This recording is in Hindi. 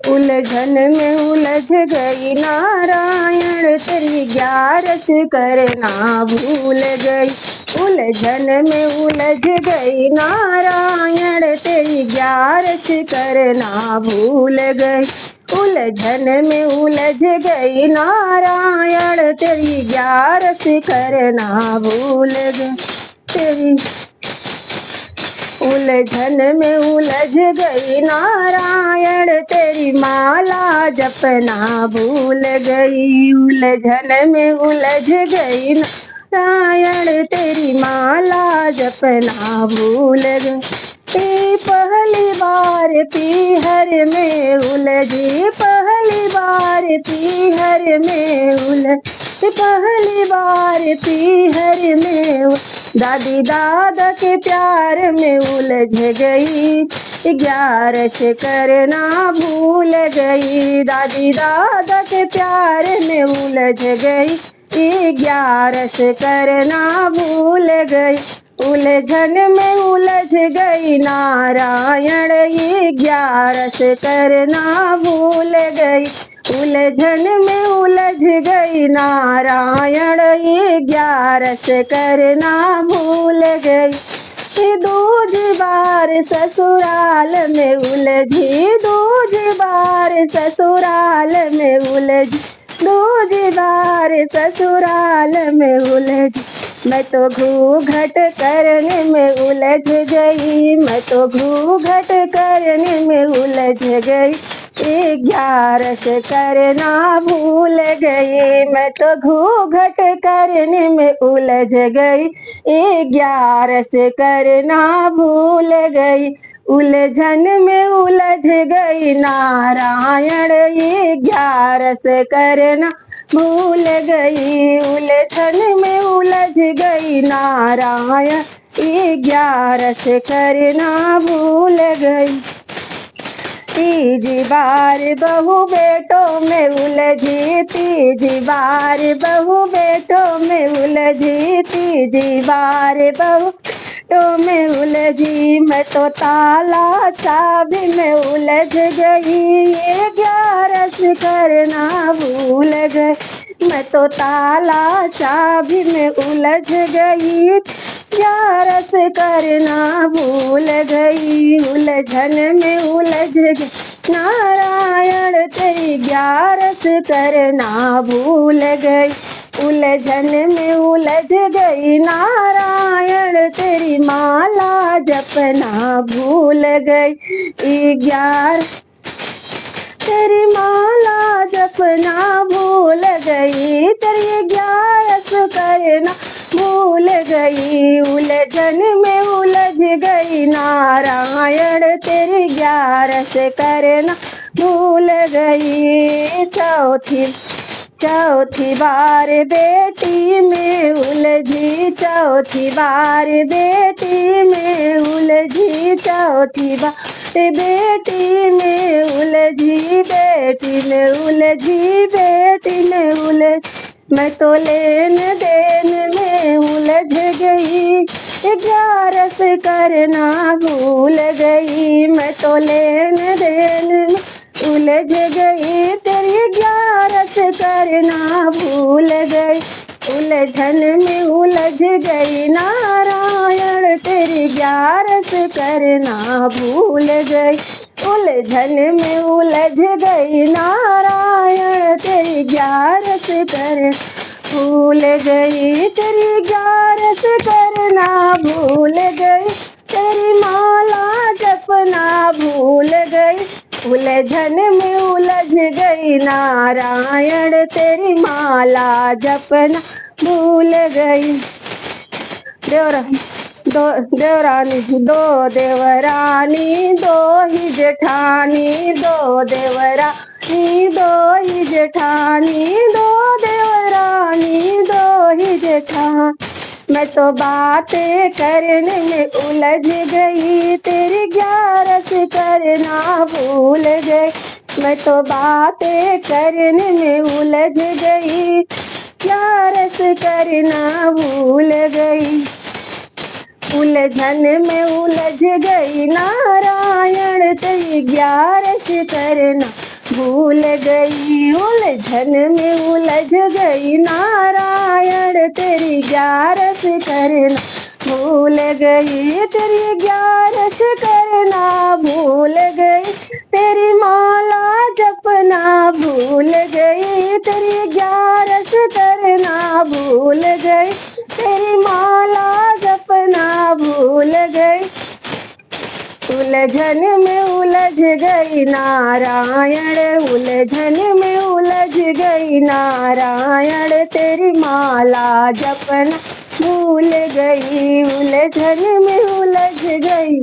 उलझन में उलझ गई नारायण तेरी ग्यारस करना भूल गई। उलझन में उलझ गई नारायण तेरी ग्यारस करना भूल गई। उलझन में उलझ गई नारायण तेरी ग्यारस करना भूल गई। तेरी उलझन में उलझ गई नारायण तेरी माला जपना भूल गई। उलझन में उलझ गई नारायण तेरी माला जपना भूल गई। पहली बार पीहर में उलझी, पहली बार पीहर में उलझी, पहली बार पीहर में दादी दादा के प्यार में उलझ गई। ग्यारस करना भूल गई। दादी दादा के प्यार में उलझ गई। ग्यारस करना भूल गई। उलझन में उलझ गई नारायण ये ग्यारस करना भूल गई। उलझन में उलझ गई नारायण ये ग्यारस करना भूल गई। दूजी बार ससुराल में उलझी, दूजी बार ससुराल में उलझी, दूजी बार ससुराल में उलझी। मैं तो घूंघट करने में उलझ गई, मैं तो घूंघट करने में उलझ गई। ग्यारस करना भूल गई। मैं तो घूंघट करने में उलझ गई। ग्यारस करना भूल गई। उलझन में उलझ गई नारायण ये ग्यारस करना भूल गई। उलझन में उलझ गई नारायण ये ग्यारस करना भूल गई। तीजी बार बहू बेटों में उलझी, तीजी बार बहू बेटों में उलझी, तीजी बार बहू बेटों में उलझी। मैं तो ताला चाबी में उलझ गई। ये ग्यारस करना भूल गई। मैं तो ताला चाबी में उलझ गई। ग्यारस करना भूल गई। उलझन में उलझ गई नारायण तेरी ग्यारस करना भूल गई। उलझन में उलझ गई नारायण तेरी माला जपना भूल गई। ग्यारस तेरी माला जपना भूल गई। तेरी ग्यारस करना भूल गई। उलझन में उलझ गई नारायण तेरी ग्यारस करना भूल गई। चौथी बार बेटी में उलझी, चौथी बार बेटी में उलझी, चौथी बार बेटी में उलझी, बेटी में उलझी, बेटी में उलझी। मैं तो लेन देन में उलझ गई। ग्यारस करना भूल गई। मैं तो लेन देन में उलझ गई। तेरी ग्यारस करना भूल गई। उलझन में उलझ गई नारायण तेरी ग्यारस करना भूल गई। उलझन में उलझ गई नारायण तेरी ग्यारस करना भूल गई। तेरी ग्यारस करना भूल गई। तेरी माला जपना भूल गई। उलझन में उलझ गई नारायण तेरी माला जपना भूल गई। देवरानी दो देवरानी दो ही जेठानी, दो देवरानी दो ही जेठानी, दो देवरानी दो ही जेठानी। मैं तो बातें करने में उलझ गई। तेरी ग्यारस करना भूल गई। मैं तो बातें करने में उलझ गई। ग्यारस करना भूल गई। उलझन में उलझ गई नारायण तेरी 11 करना भूल गई। उलझन में उलझ गई नारायण तेरी 11 करना भूल गई। तेरी 11 करना भूल गई। तेरी माला जपना भूल गई। तेरी 11 करना भूल गई। तेरी माला जपना भूल गई। उलझन में उलझ गई नारायण उलझन में उलझ गई नारायण तेरी माला जपना भूल गई। उलझन में उलझ गई।